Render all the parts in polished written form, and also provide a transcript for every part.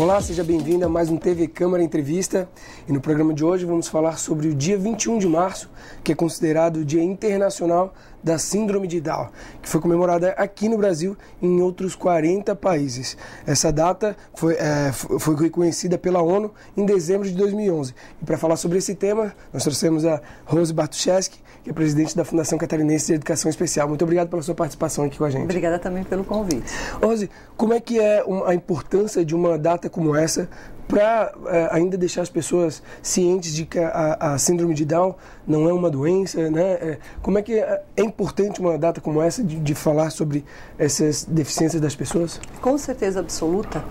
Olá, seja bem-vindo a mais um TV Câmara Entrevista. E no programa de hoje vamos falar sobre o dia 21 de março, que é considerado o Dia Internacional da Síndrome de Down, que foi comemorada aqui no Brasil e em outros 40 países. Essa data foi reconhecida pela ONU em dezembro de 2011. E para falar sobre esse tema, nós trouxemos a Rose Bartuszewski, que é presidente da Fundação Catarinense de Educação Especial. Muito obrigado pela sua participação aqui com a gente. Obrigada também pelo convite. Rose, como é que é a importância de uma data como essa para ainda deixar as pessoas cientes de que a síndrome de Down não é uma doença, né? Como é que é importante uma data como essa de falar sobre essas deficiências das pessoas? Com certeza absoluta.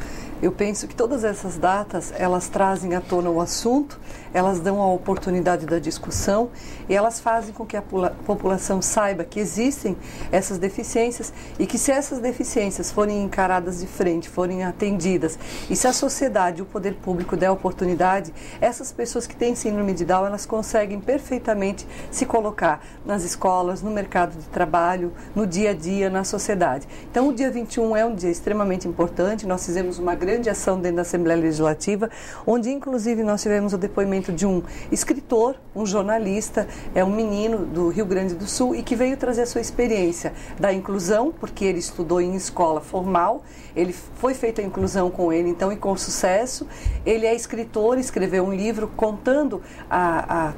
Eu penso que todas essas datas, elas trazem à tona o assunto, elas dão a oportunidade da discussão e elas fazem com que a população saiba que existem essas deficiências e que se essas deficiências forem encaradas de frente, forem atendidas e se a sociedade, o poder público der a oportunidade, essas pessoas que têm síndrome de Down, elas conseguem perfeitamente se colocar nas escolas, no mercado de trabalho, no dia a dia, na sociedade. Então o dia 21 é um dia extremamente importante, nós fizemos uma grande ação dentro da Assembleia Legislativa, onde inclusive nós tivemos o depoimento de um escritor, um jornalista, um menino do Rio Grande do Sul e que veio trazer a sua experiência da inclusão, porque ele estudou em escola formal, ele foi feita a inclusão com ele, então, e com sucesso. Ele é escritor, escreveu um livro contando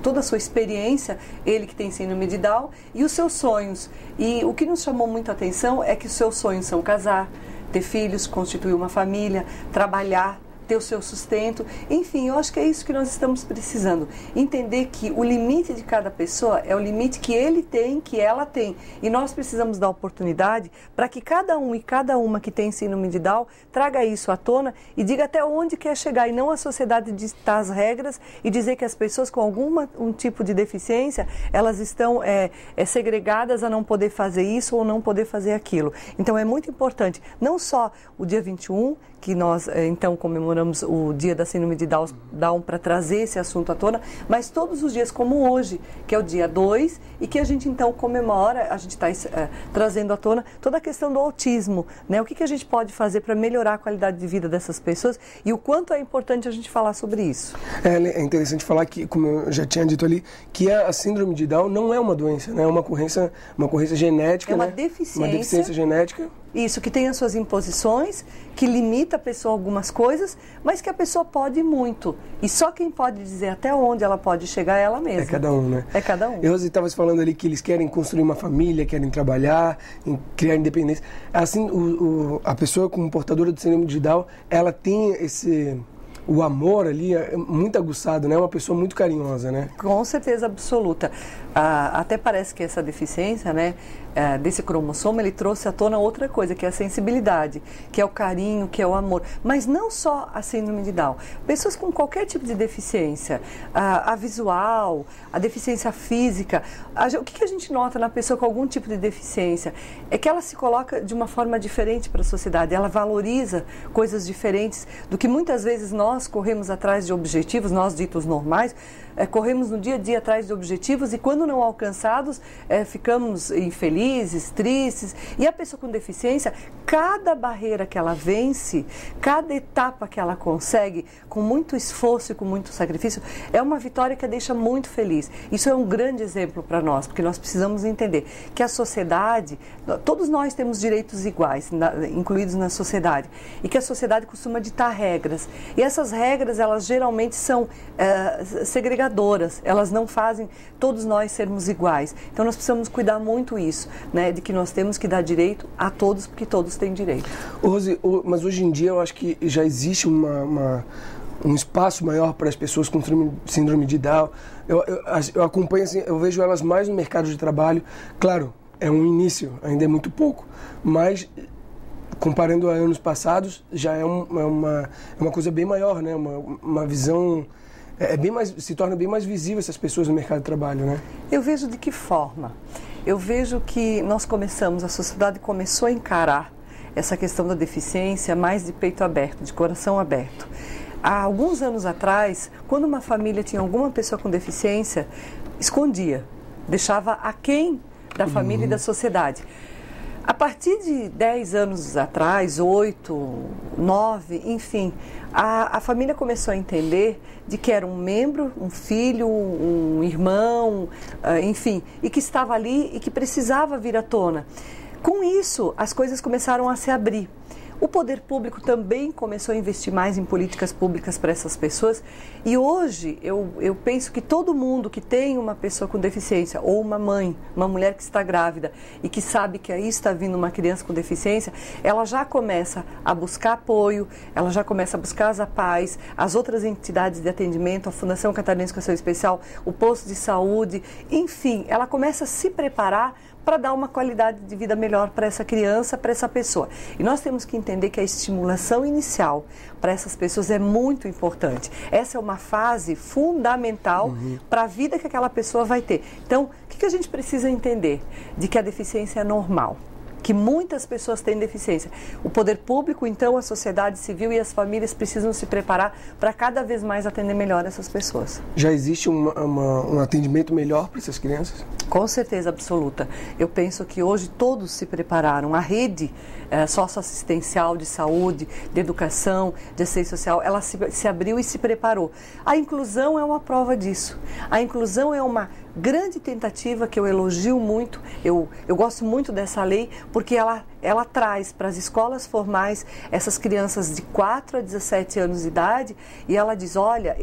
toda a sua experiência, ele que tem síndrome de Down, e os seus sonhos. E o que nos chamou muita atenção é que os seus sonhos são casar, ter filhos, constituir uma família, trabalhar, ter o seu sustento, enfim, eu acho que é isso que nós estamos precisando, entender que o limite de cada pessoa é o limite que ele tem, que ela tem, e nós precisamos dar oportunidade para que cada um e cada uma que tem síndrome de Down traga isso à tona e diga até onde quer chegar, e não a sociedade ditar as regras e dizer que as pessoas com um tipo de deficiência, elas estão segregadas a não poder fazer isso ou não poder fazer aquilo. Então é muito importante, não só o dia 21, que nós então comemoramos o dia da síndrome de Down para trazer esse assunto à tona, mas todos os dias como hoje, que é o dia 2, e que a gente então comemora, a gente está trazendo à tona toda a questão do autismo, né? O que a gente pode fazer para melhorar a qualidade de vida dessas pessoas e o quanto é importante a gente falar sobre isso. É interessante falar que, como eu já tinha dito ali, que a síndrome de Down não é uma doença, né? É uma ocorrência genética, é uma né? deficiência. Uma deficiência genética. Isso, que tem as suas imposições, que limita a pessoa a algumas coisas, mas que a pessoa pode muito. E só quem pode dizer até onde ela pode chegar é ela mesma. É cada um, né? É cada um. E você estava falando ali que eles querem construir uma família, querem trabalhar, criar independência. Assim, a pessoa como portadora do síndrome de Down, ela tem o amor ali é muito aguçado, né? É uma pessoa muito carinhosa, né? Com certeza absoluta. Até parece que essa deficiência, né, desse cromossomo, ele trouxe à tona outra coisa, que é a sensibilidade, que é o carinho, que é o amor. Mas não só a síndrome de Down. Pessoas com qualquer tipo de deficiência, a visual, a deficiência física, o que a gente nota na pessoa com algum tipo de deficiência? É que ela se coloca de uma forma diferente para a sociedade, ela valoriza coisas diferentes do que muitas vezes nós corremos atrás de objetivos, nós ditos normais, corremos no dia a dia atrás de objetivos e quando não alcançados, ficamos infelizes, tristes. E a pessoa com deficiência, cada barreira que ela vence, cada etapa que ela consegue, com muito esforço e com muito sacrifício, é uma vitória que a deixa muito feliz. Isso é um grande exemplo para nós, porque nós precisamos entender que a sociedade, todos nós temos direitos iguais, incluídos na sociedade, e que a sociedade costuma ditar regras. E essas regras, elas geralmente são segregadoras, elas não fazem todos nós sermos iguais. Então nós precisamos cuidar muito isso, né, de que nós temos que dar direito a todos, porque todos têm direito. Rose, mas hoje em dia eu acho que já existe um espaço maior para as pessoas com síndrome de Down. Eu acompanho, assim, eu vejo elas mais no mercado de trabalho. Claro, é um início, ainda é muito pouco, mas comparando a anos passados, já é uma coisa bem maior, né? Uma visão... se torna bem mais visível essas pessoas no mercado de trabalho, né? Eu vejo de que forma? Eu vejo que a sociedade começou a encarar essa questão da deficiência mais de peito aberto, de coração aberto. Há alguns anos atrás, quando uma família tinha alguma pessoa com deficiência, escondia, deixava aquém da família e da sociedade. A partir de 10 anos atrás, 8, 9, enfim, a família começou a entender de que era um membro, um filho, um irmão, enfim, e que estava ali e que precisava vir à tona. Com isso, as coisas começaram a se abrir. O poder público também começou a investir mais em políticas públicas para essas pessoas e hoje eu penso que todo mundo que tem uma pessoa com deficiência ou uma mãe, uma mulher que está grávida e que sabe que aí está vindo uma criança com deficiência, ela já começa a buscar apoio, ela já começa a buscar as APAES, as outras entidades de atendimento, a Fundação Catarinense de Educação Especial, o posto de saúde, enfim, ela começa a se preparar para dar uma qualidade de vida melhor para essa criança, para essa pessoa. E nós temos que entender que a estimulação inicial para essas pessoas é muito importante. Essa é uma fase fundamental para a vida que aquela pessoa vai ter. Então, o que a gente precisa entender? De que a deficiência é normal. Que muitas pessoas têm deficiência. O poder público, então, a sociedade civil e as famílias precisam se preparar para cada vez mais atender melhor essas pessoas. Já existe um atendimento melhor para essas crianças? Com certeza absoluta. Eu penso que hoje todos se prepararam. A rede socioassistencial de saúde, de educação, de assistência social, ela se abriu e se preparou. A inclusão é uma prova disso. A inclusão é uma grande tentativa que eu elogio muito, eu gosto muito dessa lei, porque ela traz para as escolas formais essas crianças de 4 a 17 anos de idade e ela diz, olha,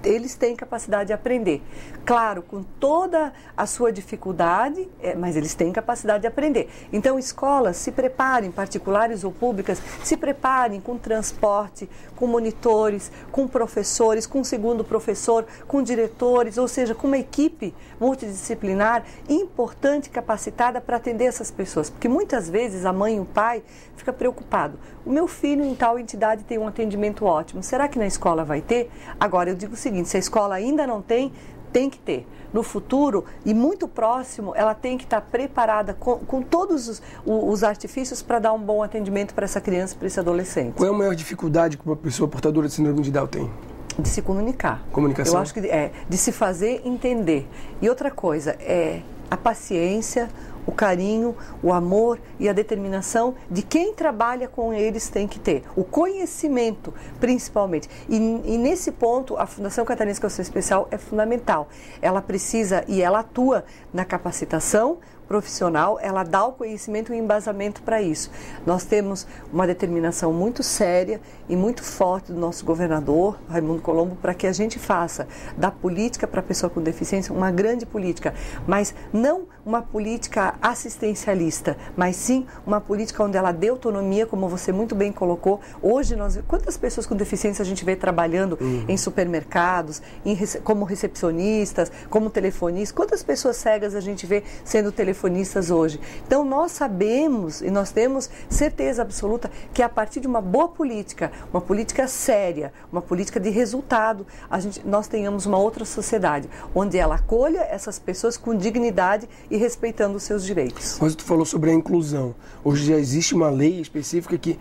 eles têm capacidade de aprender. Claro, com toda a sua dificuldade, mas eles têm capacidade de aprender. Então, escolas se preparem, particulares ou públicas, se preparem com transporte, com monitores, com professores, com segundo professor, com diretores, ou seja, com uma equipe multidisciplinar importante, capacitada para atender essas pessoas. Porque muitas vezes a mãe e o pai ficam preocupados. O meu filho em tal entidade tem um atendimento ótimo. Será que na escola vai ter? Agora, eu digo o seguinte, se a escola ainda não tem que ter. No futuro, e muito próximo, ela tem que estar preparada com todos os artifícios para dar um bom atendimento para essa criança, para esse adolescente. Qual é a maior dificuldade que uma pessoa portadora de síndrome de Down tem? De se comunicar. Comunicação. Eu acho que de se fazer entender. E outra coisa, a paciência, o carinho, o amor e a determinação de quem trabalha com eles tem que ter. O conhecimento, principalmente. E nesse ponto, a Fundação Catarinense de Educação Especial é fundamental. Ela precisa e ela atua na capacitação profissional, ela dá o conhecimento e o embasamento para isso. Nós temos uma determinação muito séria e muito forte do nosso governador, Raimundo Colombo, para que a gente faça da política para a pessoa com deficiência uma grande política, mas não uma política assistencialista, mas sim uma política onde ela dê autonomia, como você muito bem colocou. Hoje, quantas pessoas com deficiência a gente vê trabalhando em supermercados, como recepcionistas, como telefonistas, quantas pessoas cegas a gente vê sendo telefonistas hoje. Então, nós sabemos e nós temos certeza absoluta que a partir de uma boa política, uma política séria, uma política de resultado, nós tenhamos uma outra sociedade, onde ela acolha essas pessoas com dignidade e respeitando os seus direitos. Mas tu falou sobre a inclusão. Hoje já existe uma lei específica que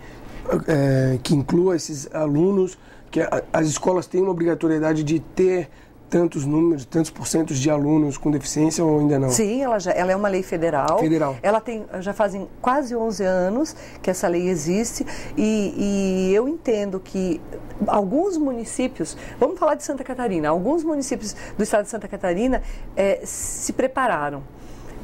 inclua esses alunos, que as escolas têm uma obrigatoriedade de ter tantos números, tantos porcentos de alunos com deficiência ou ainda não? Sim, ela é uma lei federal. Ela já fazem quase 11 anos que essa lei existe e eu entendo que alguns municípios, vamos falar de Santa Catarina, alguns municípios do estado de Santa Catarina se prepararam.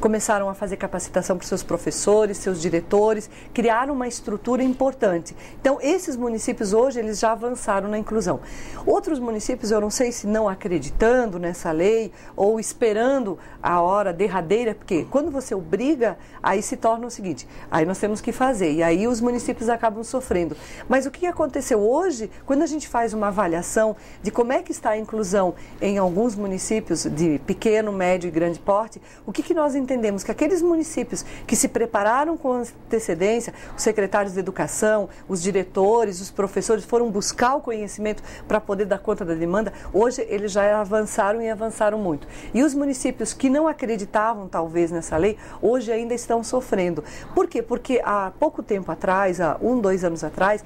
Começaram a fazer capacitação para os seus professores, seus diretores, criaram uma estrutura importante. Então, esses municípios hoje, eles já avançaram na inclusão. Outros municípios, eu não sei se não acreditando nessa lei ou esperando a hora derradeira, porque quando você obriga, aí se torna o seguinte, aí nós temos que fazer, e aí os municípios acabam sofrendo. Mas o que aconteceu hoje, quando a gente faz uma avaliação de como é que está a inclusão em alguns municípios de pequeno, médio e grande porte, o que nós entendemos que aqueles municípios que se prepararam com antecedência, os secretários de educação, os diretores, os professores foram buscar o conhecimento para poder dar conta da demanda, hoje eles já avançaram e avançaram muito. E os municípios que não acreditavam talvez nessa lei, hoje ainda estão sofrendo. Por quê? Porque há pouco tempo atrás, há 2 anos atrás,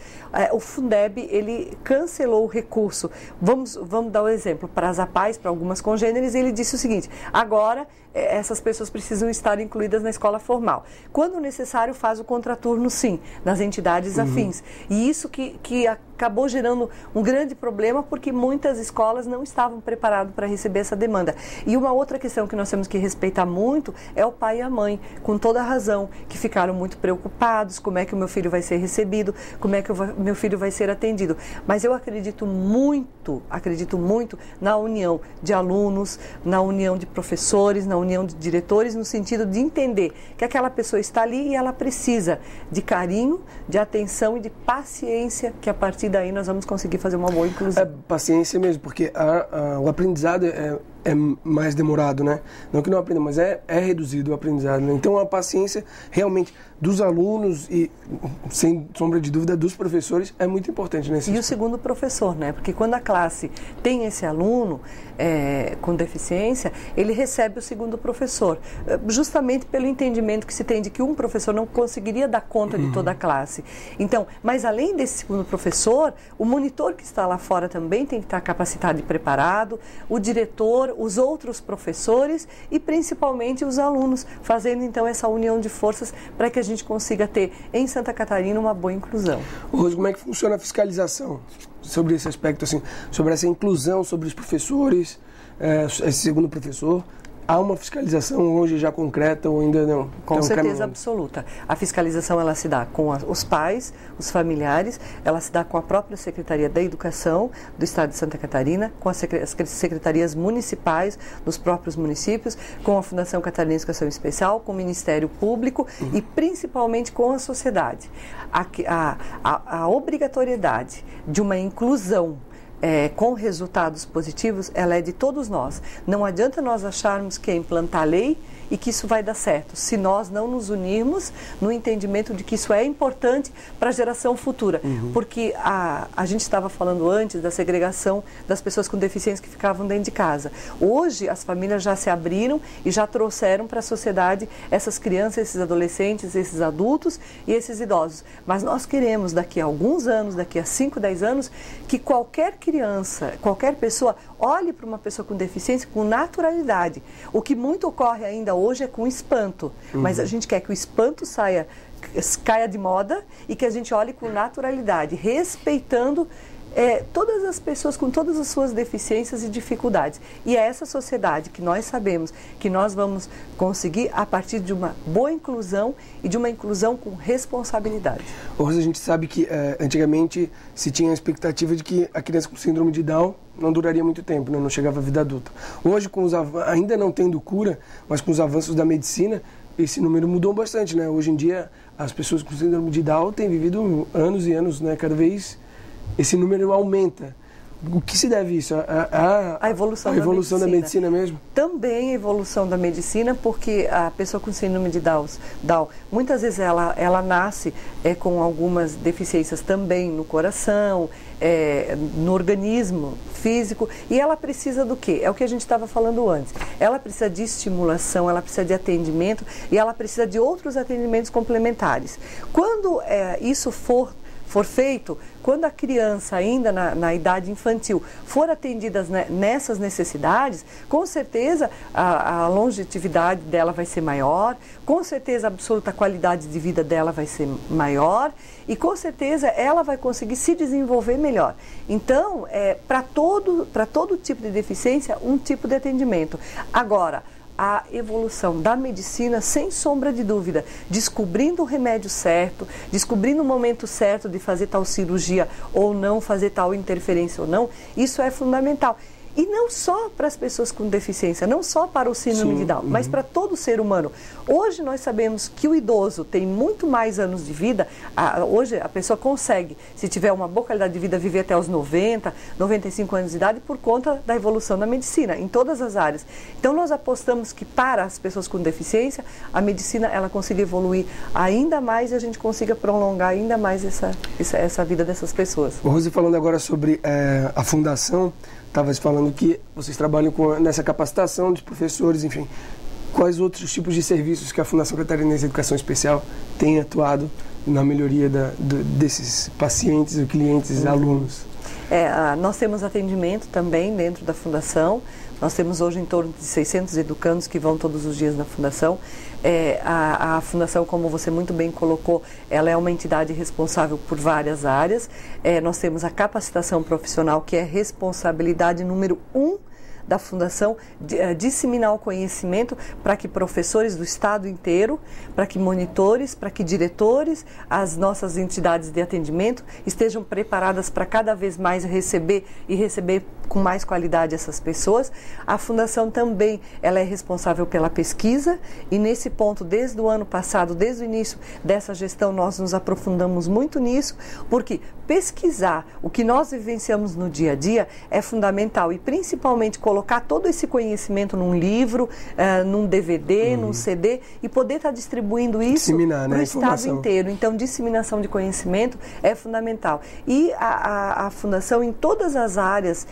o Fundeb, ele cancelou o recurso. Vamos dar um exemplo, para as APAES, para algumas congêneres, ele disse o seguinte, agora essas pessoas precisam estar incluídas na escola formal. Quando necessário, faz o contraturno, sim, nas entidades afins. E isso que acabou gerando um grande problema, porque muitas escolas não estavam preparadas para receber essa demanda. E uma outra questão que nós temos que respeitar muito é o pai e a mãe, com toda a razão, que ficaram muito preocupados, como é que o meu filho vai ser recebido, como é que o meu filho vai ser atendido. Mas eu acredito muito na união de alunos, na união de professores, na união de diretores, no sentido de entender que aquela pessoa está ali e ela precisa de carinho, de atenção e de paciência, que a partir daí nós vamos conseguir fazer uma boa inclusão. É paciência mesmo, porque o aprendizado é mais demorado, né? Não que não aprenda, mas é reduzido o aprendizado, né? Então a paciência realmente dos alunos e, sem sombra de dúvida, dos professores é muito importante nesse aspecto. E o segundo professor, né? Porque quando a classe tem esse aluno com deficiência, ele recebe o segundo professor, justamente pelo entendimento que se tem de que um professor não conseguiria dar conta de toda a classe. Então, mas além desse segundo professor, o monitor que está lá fora também tem que estar capacitado e preparado, o diretor, os outros professores e principalmente os alunos, fazendo então essa união de forças para que a gente consiga ter em Santa Catarina uma boa inclusão. Rose, como é que funciona a fiscalização sobre esse aspecto, assim, sobre essa inclusão, sobre os professores, esse segundo professor? Há uma fiscalização hoje já concreta ou ainda não? Com certeza absoluta. A fiscalização ela se dá com os pais, os familiares, ela se dá com a própria Secretaria da Educação do Estado de Santa Catarina, com as secretarias municipais dos próprios municípios, com a Fundação Catarinense de Educação Especial, com o Ministério Público e principalmente com a sociedade. A obrigatoriedade de uma inclusão com resultados positivos, ela é de todos nós. Não adianta nós acharmos que é implantar lei e que isso vai dar certo, se nós não nos unirmos no entendimento de que isso é importante para a geração futura. Porque a gente estava falando antes da segregação das pessoas com deficiência que ficavam dentro de casa. Hoje, as famílias já se abriram e já trouxeram para a sociedade essas crianças, esses adolescentes, esses adultos e esses idosos. Mas nós queremos, daqui a alguns anos, daqui a 5, 10 anos, que qualquer criança, qualquer pessoa, olhe para uma pessoa com deficiência com naturalidade. O que muito ocorre ainda hoje é com espanto, mas a gente quer que o espanto caia de moda e que a gente olhe com naturalidade, respeitando todas as pessoas com todas as suas deficiências e dificuldades. E é essa sociedade que nós sabemos que nós vamos conseguir a partir de uma boa inclusão e de uma inclusão com responsabilidade. Hoje a gente sabe que antigamente se tinha a expectativa de que a criança com síndrome de Down não duraria muito tempo, né? Não chegava à vida adulta. Hoje, ainda não tendo cura, mas com os avanços da medicina, esse número mudou bastante, né? Hoje em dia, as pessoas com síndrome de Down têm vivido anos e anos, né? Cada vez esse número aumenta. O que se deve isso? A evolução da medicina mesmo? Também a evolução da medicina, porque a pessoa com síndrome de Down muitas vezes ela nasce com algumas deficiências também no coração, no organismo físico, e ela precisa do quê? É o que a gente estava falando antes. Ela precisa de estimulação, ela precisa de atendimento e ela precisa de outros atendimentos complementares. Quando isso for feito, quando a criança ainda na idade infantil for atendida nessas necessidades, com certeza a longevidade dela vai ser maior, com certeza a absoluta qualidade de vida dela vai ser maior e com certeza ela vai conseguir se desenvolver melhor. Então, para todo tipo de deficiência, um tipo de atendimento. Agora, a evolução da medicina, sem sombra de dúvida, descobrindo o remédio certo, descobrindo o momento certo de fazer tal cirurgia ou não, fazer tal interferência ou não, isso é fundamental. E não só para as pessoas com deficiência, não só para o síndrome de Down, mas para todo ser humano. Hoje nós sabemos que o idoso tem muito mais anos de vida. Hoje a pessoa consegue, se tiver uma boa qualidade de vida, viver até os 90, 95 anos de idade por conta da evolução da medicina, em todas as áreas. Então nós apostamos que para as pessoas com deficiência, a medicina ela consiga evoluir ainda mais e a gente consiga prolongar ainda mais essa vida dessas pessoas. Rose, falando agora sobre a fundação, estava falando que vocês trabalham nessa capacitação dos professores, enfim. Quais outros tipos de serviços que a Fundação Catarinense de Educação Especial tem atuado na melhoria desses pacientes, clientes, alunos? Nós temos atendimento também dentro da Fundação. Nós temos hoje em torno de 600 educandos que vão todos os dias na Fundação. A Fundação, como você muito bem colocou, ela é uma entidade responsável por várias áreas. Nós temos a capacitação profissional, que é responsabilidade número 1 da Fundação, disseminar o conhecimento para que professores do estado inteiro, para que monitores, para que diretores, as nossas entidades de atendimento estejam preparadas para cada vez mais receber com mais qualidade essas pessoas. A Fundação também, ela é responsável pela pesquisa, e nesse ponto, desde o ano passado, desde o início dessa gestão, nós nos aprofundamos muito nisso, porque pesquisar o que nós vivenciamos no dia a dia é fundamental, e principalmente colocar todo esse conhecimento num livro, num DVD, num CD, e poder estar distribuindo isso para o estado inteiro. Então, disseminação de conhecimento é fundamental. E a Fundação, em todas as áreas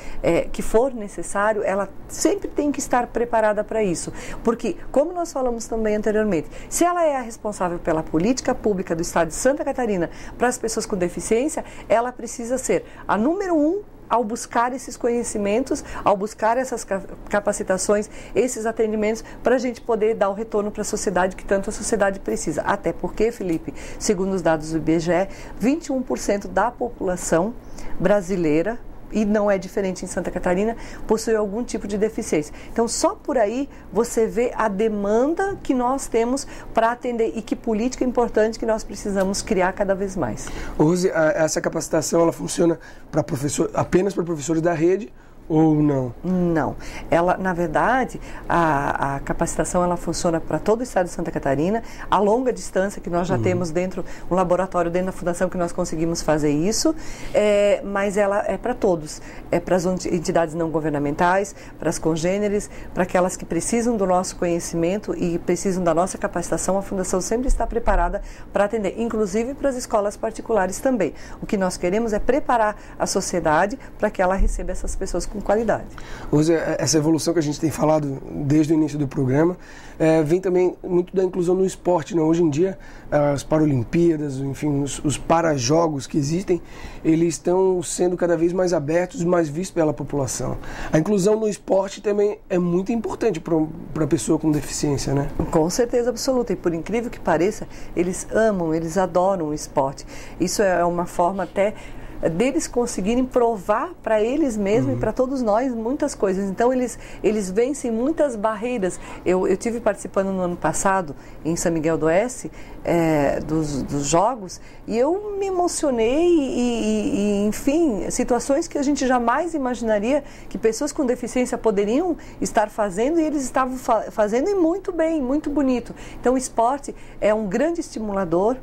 que for necessário, ela sempre tem que estar preparada para isso. Porque, como nós falamos também anteriormente, se ela é a responsável pela política pública do estado de Santa Catarina para as pessoas com deficiência, ela precisa ser a número 1 ao buscar esses conhecimentos, ao buscar essas capacitações, esses atendimentos, para a gente poder dar o retorno para a sociedade que tanto a sociedade precisa. Até porque, Felipe, segundo os dados do IBGE, 21% da população brasileira, e não é diferente em Santa Catarina, possui algum tipo de deficiência. Então, só por aí você vê a demanda que nós temos para atender, e que política importante que nós precisamos criar cada vez mais. Rose, essa capacitação, ela funciona apenas para professores da rede, ou não? Não. Ela, na verdade, a capacitação, ela funciona para todo o estado de Santa Catarina, a longa distância, que nós já temos dentro, um laboratório dentro da Fundação que nós conseguimos fazer isso, mas ela é para todos. É para as entidades não governamentais, para as congêneres, para aquelas que precisam do nosso conhecimento e precisam da nossa capacitação. A Fundação sempre está preparada para atender, inclusive para as escolas particulares também. O que nós queremos é preparar a sociedade para que ela receba essas pessoas com qualidade. Hoje, essa evolução que a gente tem falado desde o início do programa, vem também muito da inclusão no esporte, né? Hoje em dia, as Paralimpíadas, enfim, os parajogos que existem, eles estão sendo cada vez mais abertos e mais vistos pela população. A inclusão no esporte também é muito importante para a pessoa com deficiência, né? Com certeza absoluta, e por incrível que pareça, eles amam, eles adoram o esporte. Isso é uma forma até deles conseguirem provar para eles mesmos e para todos nós muitas coisas. Então, eles vencem muitas barreiras. Eu tive participando no ano passado, em São Miguel do Oeste, dos Jogos, e eu me emocionei e, enfim, situações que a gente jamais imaginaria que pessoas com deficiência poderiam estar fazendo, e eles estavam fazendo, e muito bem, muito bonito. Então, o esporte é um grande estimulador,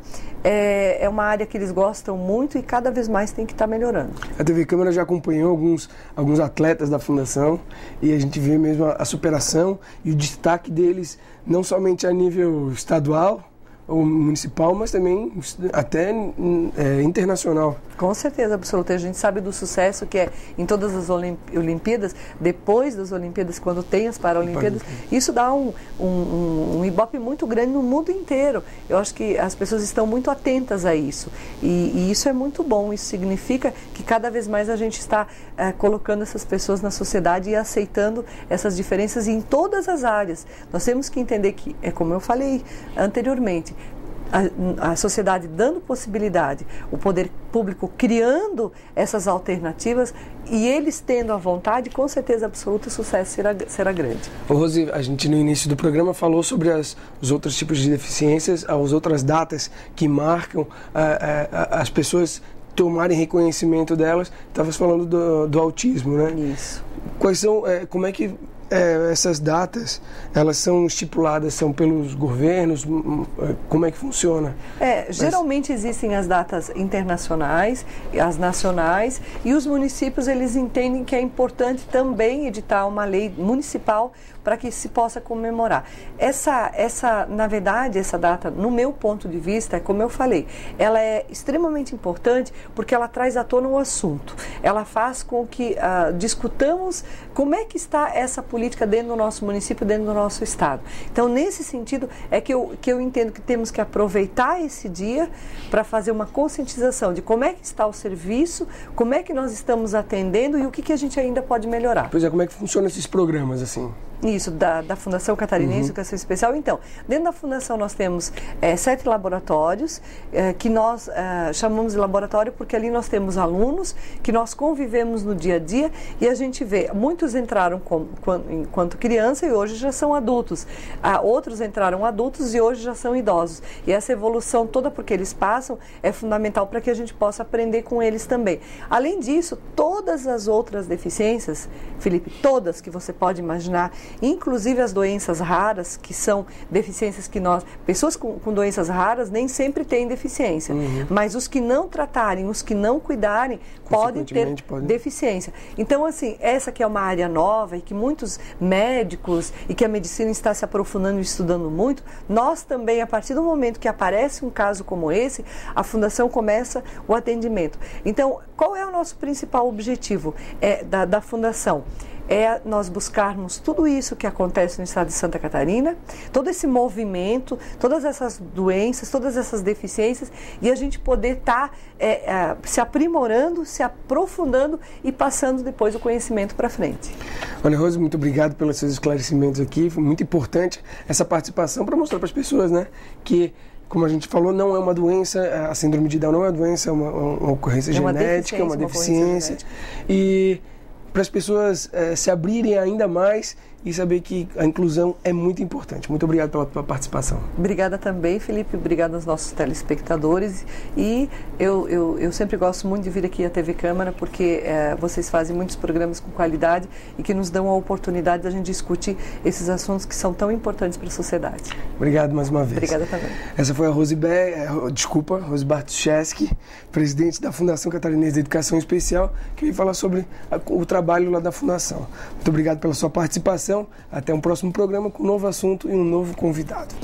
é uma área que eles gostam muito, e cada vez mais tem que estar melhorando. A TV Câmara já acompanhou alguns atletas da Fundação, e a gente vê mesmo a superação e o destaque deles, não somente a nível estadual ou municipal, mas também até internacional. Com certeza absoluta. A gente sabe do sucesso que é em todas as Olimpíadas, depois das Olimpíadas, quando tem as Paralimpíadas, isso dá um ibope muito grande no mundo inteiro. Eu acho que as pessoas estão muito atentas a isso, e isso é muito bom. Isso significa que cada vez mais a gente está colocando essas pessoas na sociedade e aceitando essas diferenças em todas as áreas. Nós temos que entender que, como eu falei anteriormente, a sociedade dando possibilidade, o poder público criando essas alternativas, e eles tendo a vontade, com certeza absoluta, o sucesso será grande. Rose, a gente no início do programa falou sobre os outros tipos de deficiências, as outras datas que marcam as pessoas tomarem reconhecimento delas. Estavas falando do autismo, né? Isso. Quais são, como é que essas datas, elas são estipuladas, são pelos governos? Como é que funciona? Geralmente existem as datas internacionais, as nacionais, e os municípios, eles entendem que é importante também editar uma lei municipal, para que se possa comemorar. Na verdade, essa data, no meu ponto de vista, como eu falei, ela é extremamente importante porque ela traz à tona o assunto. Ela faz com que discutamos como é que está essa política dentro do nosso município, dentro do nosso estado. Então, nesse sentido, é que eu entendo que temos que aproveitar esse dia para fazer uma conscientização de como é que está o serviço, como é que nós estamos atendendo e o que a gente ainda pode melhorar. Pois é, como é que funcionam esses programas, assim? Isso, da Fundação Catarinense de Educação Especial. Então, dentro da Fundação nós temos 7 laboratórios, que nós chamamos de laboratório porque ali nós temos alunos que nós convivemos no dia a dia e a gente vê, muitos entraram enquanto criança e hoje já são adultos. Outros entraram adultos e hoje já são idosos. E essa evolução toda porque eles passam é fundamental para que a gente possa aprender com eles também. Além disso, todas as outras deficiências, Felipe, todas que você pode imaginar, inclusive as doenças raras, que são deficiências que pessoas com doenças raras nem sempre têm deficiência, mas os que não tratarem, os que não cuidarem, podem ter deficiência. Então, assim, essa que é uma área nova e que muitos médicos e que a medicina está se aprofundando e estudando muito, nós também, a partir do momento que aparece um caso como esse, a Fundação começa o atendimento. Então, qual é o nosso principal objetivo da Fundação? É nós buscarmos tudo isso que acontece no estado de Santa Catarina, todo esse movimento, todas essas doenças, todas essas deficiências, e a gente poder estar se aprimorando, se aprofundando e passando depois o conhecimento para frente. Olha, Rose, muito obrigado pelos seus esclarecimentos aqui. Foi muito importante essa participação para mostrar para as pessoas, né, que, como a gente falou, não é uma doença, a síndrome de Down não é uma doença, é uma ocorrência genética, é uma deficiência. E para as pessoas se abrirem ainda mais e saber que a inclusão é muito importante. Muito obrigado pela participação. Obrigada também, Felipe. Obrigada aos nossos telespectadores. E eu sempre gosto muito de vir aqui à TV Câmara porque vocês fazem muitos programas com qualidade e que nos dão a oportunidade de a gente discutir esses assuntos que são tão importantes para a sociedade. Obrigado mais uma vez. Obrigada também. Essa foi a Rose Bartoszewski, presidente da Fundação Catarinense de Educação Especial, que veio falar sobre o trabalho lá da Fundação. Muito obrigado pela sua participação. Até um próximo programa com um novo assunto e um novo convidado.